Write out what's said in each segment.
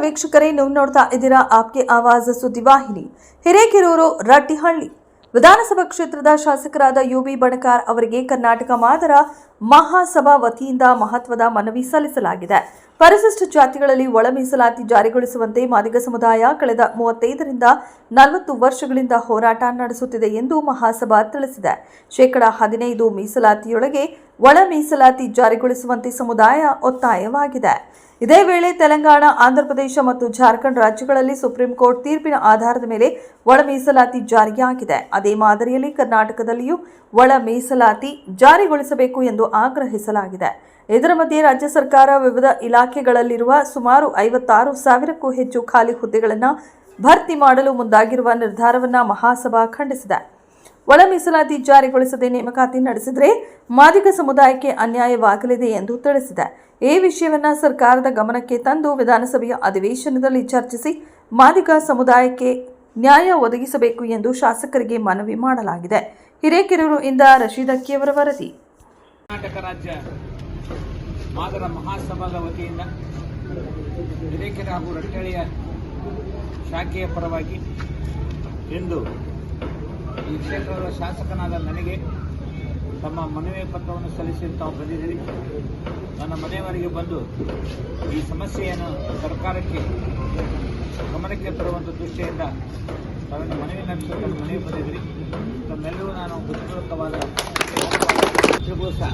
ವೀಕ್ಷಕರೇ, ನೀವು ನೋಡ್ತಾ ಇದ್ದೀರಾ ಆಪ್ಗೆ ಆವಾಜ್ ಸುದ್ದಿವಾಹಿನಿ. ಹಿರೇಕೆರೂರು ರಟ್ಟಿಹಳ್ಳಿ ವಿಧಾನಸಭಾ ಕ್ಷೇತ್ರದ ಶಾಸಕರಾದ ಯುಬಿ ಬಣಕಾರ್ ಅವರಿಗೆ ಕರ್ನಾಟಕ ಮಾದರ ಮಹಾಸಭಾ ವತಿಯಿಂದ ಮಹತ್ವದ ಮನವಿ ಸಲ್ಲಿಸಲಾಗಿದೆ. ಪರಿಶಿಷ್ಟ ಜಾತಿಗಳಲ್ಲಿ ಒಳ ಮೀಸಲಾತಿ ಜಾರಿಗೊಳಿಸುವಂತೆ ಮಾದಿಗ ಸಮುದಾಯ ಕಳೆದ 35ರಿಂದ 40 ವರ್ಷಗಳಿಂದ ಹೋರಾಟ ನಡೆಸುತ್ತಿದೆ ಎಂದು ಮಹಾಸಭಾ ತಿಳಿಸಿದೆ. ಶೇಕಡಾ 15 ಮೀಸಲಾತಿಯೊಳಗೆ ಒಳ ಮೀಸಲಾತಿ ಜಾರಿಗೊಳಿಸುವಂತೆ ಸಮುದಾಯ ಒತ್ತಾಯವಾಗಿದೆ. ಇದೇ ವೇಳೆ ತೆಲಂಗಾಣ, ಆಂಧ್ರಪ್ರದೇಶ ಮತ್ತು ಜಾರ್ಖಂಡ್ ರಾಜ್ಯಗಳಲ್ಲಿ ಸುಪ್ರೀಂ ಕೋರ್ಟ್ ತೀರ್ಪಿನ ಆಧಾರದ ಮೇಲೆ ಒಳ ಮೀಸಲಾತಿ ಜಾರಿಯಾಗಿದೆ. ಅದೇ ಮಾದರಿಯಲ್ಲಿ ಕರ್ನಾಟಕದಲ್ಲಿಯೂ ಒಳ ಮೀಸಲಾತಿ ಜಾರಿಗೊಳಿಸಬೇಕು ಎಂದು ಆಗ್ರಹಿಸಲಾಗಿದೆ. ಇದರ ಮಧ್ಯೆ ರಾಜ್ಯ ಸರ್ಕಾರ ವಿವಿಧ ಇಲಾಖೆಗಳಲ್ಲಿರುವ ಸುಮಾರು 56,000ಕ್ಕೂ ಹೆಚ್ಚು ಖಾಲಿ ಹುದ್ದೆಗಳನ್ನು ಭರ್ತಿ ಮಾಡಲು ಮುಂದಾಗಿರುವ ನಿರ್ಧಾರವನ್ನು ಮಹಾಸಭಾ ಖಂಡಿಸಿದೆ. ಒಳ ಮೀಸಲಾತಿ ಜಾರಿಗೊಳಿಸದೆ ನೇಮಕಾತಿ ನಡೆಸಿದರೆ ಮಾದಿಗ ಸಮುದಾಯಕ್ಕೆ ಅನ್ಯಾಯವಾಗಲಿದೆ ಎಂದು ತಿಳಿಸಿದೆ. ಈ ವಿಷಯವನ್ನು ಸರ್ಕಾರದ ಗಮನಕ್ಕೆ ತಂದು ವಿಧಾನಸಭೆಯ ಅಧಿವೇಶನದಲ್ಲಿ ಚರ್ಚಿಸಿ ಮಾದಿಗ ಸಮುದಾಯಕ್ಕೆ ನ್ಯಾಯ ಒದಗಿಸಬೇಕು ಎಂದು ಶಾಸಕರಿಗೆ ಮನವಿ ಮಾಡಲಾಗಿದೆ. ಹಿರೇಕೆರೂರು ಇಂದ ರಶೀದ್ ಅಕ್ಕಿಯವರ ವರದಿ. ಕರ್ನಾಟಕ ರಾಜ್ಯ ಮಾದರ ಮಹಾಸಭಾದ ವತಿಯಿಂದ ಹಿರೇಕೆರೆ ಹಾಗೂ ರಟ್ಟಳ್ಳಿಯ ಶಾಖೆಯ ಪರವಾಗಿ ಇಂದು ಈ ಕ್ಷೇತ್ರದ ಶಾಸಕನಾದ ನನಗೆ ತಮ್ಮ ಮನವಿ ಪತ್ರವನ್ನು ಸಲ್ಲಿಸಿ ತಾವು ಬಂದಿದ್ದೀರಿ. ನನ್ನ ಮನೆಯವರಿಗೆ ಬಂದು ಈ ಸಮಸ್ಯೆಯನ್ನು ಸರ್ಕಾರಕ್ಕೆ ಗಮನಕ್ಕೆ ತರುವಂಥ ದೃಷ್ಟಿಯಿಂದ ತಾವನ್ನು ಮನವಿ ನಡೆಸಲು ಮನವಿ ಬಂದಿದ್ದೀರಿ. ತಮ್ಮೆಲ್ಲರೂ ನಾನು ಹೃತ್ಪೂರ್ವಕವಾದ ಸಹ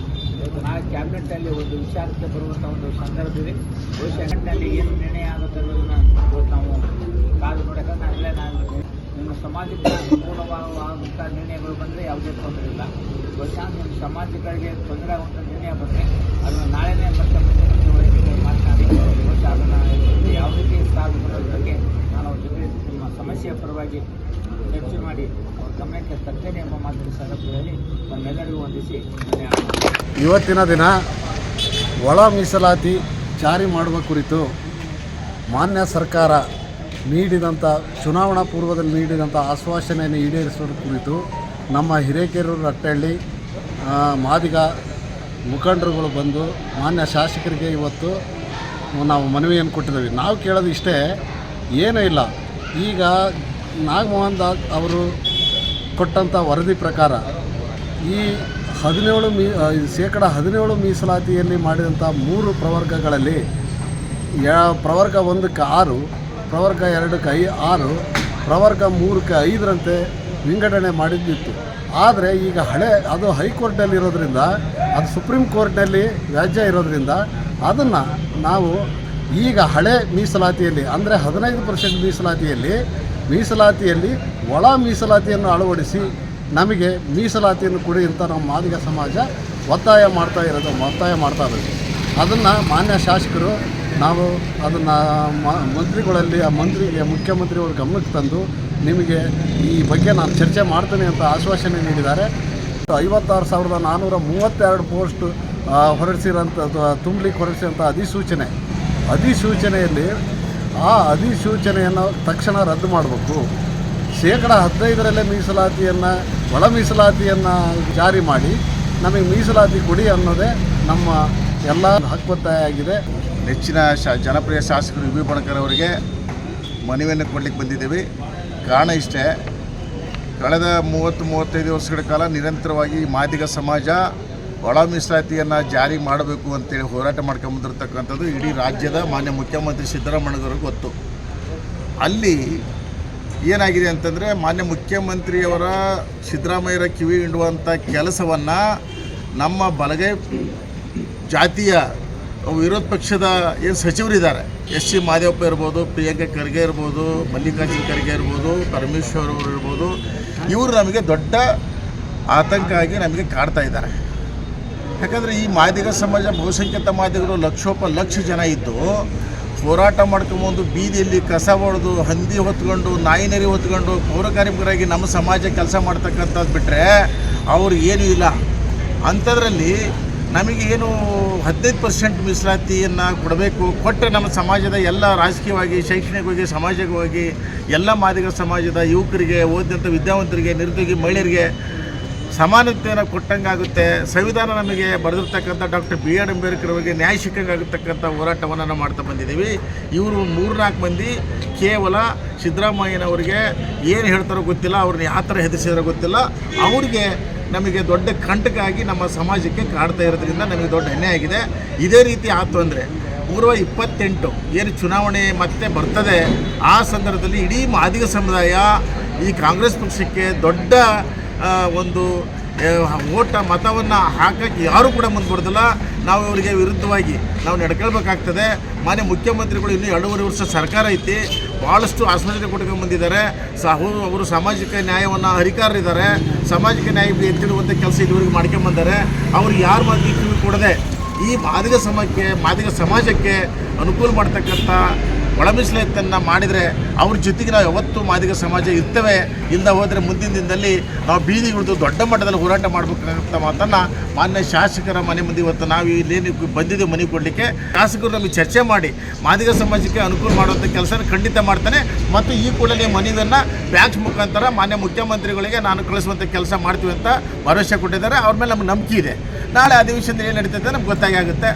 ನಾಳೆ ಕ್ಯಾಬಿನೆಟ್ನಲ್ಲಿ ಒಂದು ವಿಚಾರಕ್ಕೆ ಬರುವಂಥ ಒಂದು ಸಂದರ್ಭವಿದೆ. ಬಹುಶಃನಲ್ಲಿ ಏನು ನಿರ್ಣಯ ಆಗುತ್ತೆ ಅನ್ನೋದನ್ನು ನಾವು ಕಾದು ನೋಡೋಕೆ ನಾನು ನಿಮ್ಮ ಸಮಾಜಕ್ಕೆ ಅನುಕೂಲವಾಗುವಂಥ ನಿರ್ಣಯಗಳು ಬಂದರೆ ಯಾವುದೇ ತೊಂದರೆ ಇಲ್ಲ. ಬಹುಶಃ ನಿಮ್ಮ ಸಮಾಜಗಳಿಗೆ ತೊಂದರೆ ಆಗುವಂಥ ನಿರ್ಣಯ ಬಂದರೆ ಅದನ್ನು ನಾಳೆನೇ ಮತ್ತೆ ಮಾತನಾಡಿ ಬಹುಶಃ ಅದನ್ನು ಯಾವ ರೀತಿ ಸಾಗುವುದರ ಬಗ್ಗೆ ನಾನು ಅವ್ರ ಜೊತೆ ನಿಮ್ಮ ಸಮಸ್ಯೆಯ ಪರವಾಗಿ ಚರ್ಚೆ ಮಾಡಿ ಅವ್ರ ಗಮನಕ್ಕೆ ತರ್ತೇನೆ ಎಂಬ ಮಾತಿನ ಸಂದರ್ಭದಲ್ಲಿ ನಮ್ಮೆಲ್ಲರಿಗೂ ವಂದಿಸಿ ಇವತ್ತಿನ ದಿನ ಒಳ ಮೀಸಲಾತಿ ಜಾರಿ ಮಾಡುವ ಕುರಿತು ಮಾನ್ಯ ಸರ್ಕಾರ ನೀಡಿದಂಥ ಚುನಾವಣಾ ಪೂರ್ವದಲ್ಲಿ ನೀಡಿದಂಥ ಆಶ್ವಾಸನೆಯನ್ನು ಈಡೇರಿಸುವ ಕುರಿತು ನಮ್ಮ ಹಿರೇಕೆರೂರು ರಟ್ಟಳ್ಳಿ ಮಾದಿಗ ಮುಖಂಡರುಗಳು ಬಂದು ಮಾನ್ಯ ಶಾಸಕರಿಗೆ ಇವತ್ತು ನಾವು ಮನವಿಯನ್ನು ಕೊಟ್ಟಿದ್ದೇವೆ. ನಾವು ಕೇಳೋದು ಇಷ್ಟೇ, ಏನೂ ಇಲ್ಲ. ಈಗ ನಾಗಮೋಹನ್ ದಾಸ್ ಅವರು ಕೊಟ್ಟಂಥ ವರದಿ ಪ್ರಕಾರ ಈ 17% ಮೀಸಲಾತಿಯಲ್ಲಿ ಮಾಡಿದಂಥ 3 ಪ್ರವರ್ಗಗಳಲ್ಲಿ ಪ್ರವರ್ಗ 1ಕ್ಕೆ 6, ಪ್ರವರ್ಗ 2ಕ್ಕೆ 6, ಪ್ರವರ್ಗ 3ಕ್ಕೆ 5ರಂತೆ ವಿಂಗಡಣೆ ಮಾಡಿದ್ದಿತ್ತು. ಆದರೆ ಈಗ ಅದು ಹೈಕೋರ್ಟ್ನಲ್ಲಿರೋದ್ರಿಂದ, ಅದು ಸುಪ್ರೀಂ ಕೋರ್ಟ್ನಲ್ಲಿ ವ್ಯಾಜ್ಯ ಇರೋದ್ರಿಂದ ಅದನ್ನು ನಾವು ಈಗ ಹಳೆ ಮೀಸಲಾತಿಯಲ್ಲಿ ಅಂದರೆ 15% ಮೀಸಲಾತಿಯಲ್ಲಿ ಒಳ ಮೀಸಲಾತಿಯನ್ನು ಅಳವಡಿಸಿ ನಮಗೆ ಮೀಸಲಾತಿಯನ್ನು ಕೊಡಿ ಅಂತ ನಮ್ಮ ಮಾದಿಗ ಸಮಾಜ ಒತ್ತಾಯ ಮಾಡ್ತಾ ಇರೋದು. ಅದನ್ನು ಮಾನ್ಯ ಶಾಸಕರು ನಾವು ಅದನ್ನು ಮುಖ್ಯಮಂತ್ರಿಯವ್ರ ಗಮನಕ್ಕೆ ತಂದು ನಿಮಗೆ ಈ ಬಗ್ಗೆ ನಾನು ಚರ್ಚೆ ಮಾಡ್ತೇನೆ ಅಂತ ಆಶ್ವಾಸನೆ ನೀಡಿದ್ದಾರೆ. 56,432 ಪೋಸ್ಟ್ ತುಂಬಲಿಕ್ಕೆ ಹೊರಡಿಸಿದಂಥ ಅಧಿಸೂಚನೆಯಲ್ಲಿ ಆ ಅಧಿಸೂಚನೆಯನ್ನು ತಕ್ಷಣ ರದ್ದು ಮಾಡಬೇಕು. ಶೇಕಡಾ 15ರಲ್ಲೇ ಒಳ ಮೀಸಲಾತಿಯನ್ನು ಜಾರಿ ಮಾಡಿ ನಮಗೆ ಮೀಸಲಾತಿ ಕೊಡಿ ಅನ್ನೋದೇ ನಮ್ಮ ಎಲ್ಲ ಹಕ್ಕೊತ್ತಾಯ ಆಗಿದೆ. ನೆಚ್ಚಿನ ಜನಪ್ರಿಯ ಶಾಸಕರು ಯುಬಿ ಬಣಕಾರ್ ಅವರಿಗೆ ಮನವಿಯನ್ನು ಕೊಡಲಿಕ್ಕೆ ಬಂದಿದ್ದೇವೆ. ಕಾರಣ ಇಷ್ಟೇ, ಕಳೆದ 30-35 ವರ್ಷಗಳ ಕಾಲ ನಿರಂತರವಾಗಿ ಮಾದಿಗ ಸಮಾಜ ಒಳ ಮೀಸಲಾತಿಯನ್ನು ಜಾರಿ ಮಾಡಬೇಕು ಅಂತೇಳಿ ಹೋರಾಟ ಮಾಡ್ಕೊಂಬಂದಿರ್ತಕ್ಕಂಥದ್ದು ಇಡೀ ರಾಜ್ಯದ ಮಾನ್ಯ ಮುಖ್ಯಮಂತ್ರಿ ಸಿದ್ದರಾಮಯ್ಯವ್ರಿಗೆ ಗೊತ್ತು. ಅಲ್ಲಿ ಏನಾಗಿದೆ ಅಂತಂದರೆ, ಮಾನ್ಯ ಮುಖ್ಯಮಂತ್ರಿಯವರ ಸಿದ್ದರಾಮಯ್ಯರ ಕಿವಿ ಹಿಂಡುವಂಥ ಕೆಲಸವನ್ನು ನಮ್ಮ ಬಲಗೈ ಜಾತಿಯ ವಿರೋಧ ಪಕ್ಷದ ಏನು ಸಚಿವರಿದ್ದಾರೆ, ಎಸ್ ಸಿ ಮಾದೇವಪ್ಪ ಇರ್ಬೋದು, ಪ್ರಿಯಾಂಕಾ ಖರ್ಗೆ ಇರ್ಬೋದು, ಮಲ್ಲಿಕಾರ್ಜುನ ಖರ್ಗೆ ಇರ್ಬೋದು, ಪರಮೇಶ್ವರ್ ಅವರು ಇರ್ಬೋದು, ಇವರು ನಮಗೆ ದೊಡ್ಡ ಆತಂಕ ಆಗಿ ನಮಗೆ ಕಾಡ್ತಾ ಇದ್ದಾರೆ. ಯಾಕಂದರೆ ಈ ಮಾದಿಗ ಸಮಾಜ ಬಹುಸಂಖ್ಯಾತ ಮಾದಿಗರು ಲಕ್ಷ ಜನ ಇದ್ದು ಹೋರಾಟ ಮಾಡ್ಕೊಂಬಂದು ಬೀದಿಯಲ್ಲಿ ಕಸ ಹೊಡೆದು, ಹಂದಿ ಹೊತ್ಕೊಂಡು, ನಾಯಿನರಿ ಹೊತ್ಕೊಂಡು ಪೌರ ಕಾರ್ಮಿಕರಾಗಿ ನಮ್ಮ ಸಮಾಜ ಕೆಲಸ ಮಾಡ್ತಕ್ಕಂಥದ್ದು ಬಿಟ್ಟರೆ ಅವರು ಏನೂ ಇಲ್ಲ. ಅಂಥದ್ರಲ್ಲಿ ನಮಗೆ ಏನು 15% ಮೀಸಲಾತಿಯನ್ನು ಕೊಡಬೇಕು, ಕೊಟ್ಟರೆ ನಮ್ಮ ಸಮಾಜದ ಎಲ್ಲ ರಾಜಕೀಯವಾಗಿ, ಶೈಕ್ಷಣಿಕವಾಗಿ, ಸಾಮಾಜಿಕವಾಗಿ ಎಲ್ಲ ಮಾದಿಗ ಸಮಾಜದ ಯುವಕರಿಗೆ, ಓದಿದಂಥ ವಿದ್ಯಾವಂತರಿಗೆ, ನಿರುದ್ಯೋಗಿ ಮಹಿಳೆಯರಿಗೆ ಸಮಾನತೆಯನ್ನು ಕೊಟ್ಟಂಗಾಗುತ್ತೆ, ಸಂವಿಧಾನ ನಮಗೆ ಬರೆದಿರ್ತಕ್ಕಂಥ ಡಾಕ್ಟರ್ BR ಅಂಬೇಡ್ಕರ್ ಅವರಿಗೆ ನ್ಯಾಯ ಸಿಕ್ಕಂಗಾಗತಕ್ಕಂಥ ಹೋರಾಟವನ್ನು ನಾವು ಮಾಡ್ತಾ ಬಂದಿದ್ದೀವಿ. ಇವರು 3-4 ಮಂದಿ ಕೇವಲ ಸಿದ್ದರಾಮಯ್ಯನವರಿಗೆ ಏನು ಹೇಳ್ತಾರೋ ಗೊತ್ತಿಲ್ಲ, ಅವ್ರನ್ನ ಯಾವ ಥರ ಹೆದರಿಸಿದಾರೋ ಗೊತ್ತಿಲ್ಲ, ಅವ್ರಿಗೆ ನಮಗೆ ದೊಡ್ಡ ಕಂಟಕ ನಮ್ಮ ಸಮಾಜಕ್ಕೆ ಕಾಡ್ತಾ ಇರೋದ್ರಿಂದ ನಮಗೆ ದೊಡ್ಡ ಅನ್ಯಾಯ ಆಗಿದೆ. ಇದೇ ರೀತಿ ಆಯಿತು ಅಂದರೆ 3/28 ಏನು ಚುನಾವಣೆ ಮತ್ತೆ ಬರ್ತದೆ, ಆ ಸಂದರ್ಭದಲ್ಲಿ ಇಡೀ ಮಾದಿಗ ಸಮುದಾಯ ಈ ಕಾಂಗ್ರೆಸ್ ಪಕ್ಷಕ್ಕೆ ದೊಡ್ಡ ಒಂದು ಮತವನ್ನು ಹಾಕಕ್ಕೆ ಯಾರೂ ಕೂಡ ಮುಂದುವರೆದಿಲ್ಲ. ನಾವು ಇವರಿಗೆ ವಿರುದ್ಧವಾಗಿ ನಾವು ನಡ್ಕೊಳ್ಬೇಕಾಗ್ತದೆ. ಮಾನ್ಯ ಮುಖ್ಯಮಂತ್ರಿಗಳು ಇನ್ನೂ 2.5 ವರ್ಷ ಸರ್ಕಾರ ಐತಿ, ಭಾಳಷ್ಟು ಆಶ್ವಾಸನೆ ಕೊಟ್ಕೊಂಡು ಬಂದಿದ್ದಾರೆ. ಅವರು ಸಾಮಾಜಿಕ ನ್ಯಾಯವನ್ನು ಹರಿಕಾರರಿದ್ದಾರೆ, ಸಾಮಾಜಿಕ ನ್ಯಾಯ ಎತ್ತಿಡುವಂಥ ಕೆಲಸ ಇದುವರೆಗೆ ಮಾಡ್ಕೊಂಬಂದರೆ ಅವ್ರಿಗೆ ಯಾರು ಮಾತಿಗೆ ಕಿವಿ ಕೊಡದೆ ಈ ಮಾದಿಗ ಸಮಾಜಕ್ಕೆ ಅನುಕೂಲ ಮಾಡ್ತಕ್ಕಂಥ ಒಳ ಮೀಸಲಾತಿಯನ್ನು ಮಾಡಿದರೆ ಅವ್ರ ಜೊತೆಗೆ ನಾವು ಯಾವತ್ತೂ ಮಾದಿಗ ಸಮಾಜ ಇರ್ತೇವೆ. ಇಲ್ಲದೆ ಹೋದರೆ ಮುಂದಿನ ದಿನದಲ್ಲಿ ನಾವು ಬೀದಿಗಿಳಿದು ದೊಡ್ಡ ಮಟ್ಟದಲ್ಲಿ ಹೋರಾಟ ಮಾಡಬೇಕಾದಂಥ ಮಾತನ್ನು ಮಾನ್ಯ ಶಾಸಕರ ಮನೆ ಮುಂದೆ ಇವತ್ತು ನಾವು ಇಲ್ಲೇನು ಬಂದಿದ್ದೇವೆ ಮನೆ ಕೊಡಲಿಕ್ಕೆ, ಶಾಸಕರು ನಮಗೆ ಚರ್ಚೆ ಮಾಡಿ ಮಾದಿಗ ಸಮಾಜಕ್ಕೆ ಅನುಕೂಲ ಮಾಡುವಂಥ ಕೆಲಸ ಖಂಡಿತ ಮಾಡ್ತಾನೆ. ಮತ್ತು ಈ ಕೂಡಲೇ ಮನವಿಯನ್ನು ಫ್ಯಾಕ್ಸ್ ಮುಖಾಂತರ ಮಾನ್ಯ ಮುಖ್ಯಮಂತ್ರಿಗಳಿಗೆ ನಾನು ಕಳಿಸುವಂಥ ಕೆಲಸ ಮಾಡ್ತೀವಿ ಅಂತ ಭರವಸೆ ಕೊಟ್ಟಿದ್ದಾರೆ. ಅವ್ರ ಮೇಲೆ ನಮಗೆ ನಂಬಿಕೆ ಇದೆ. ನಾಳೆ ಅಧಿವೇಶನದಲ್ಲಿ ಏನು ನಡೀತದೆ ನಮ್ಗೆ ಗೊತ್ತಾಗುತ್ತೆ.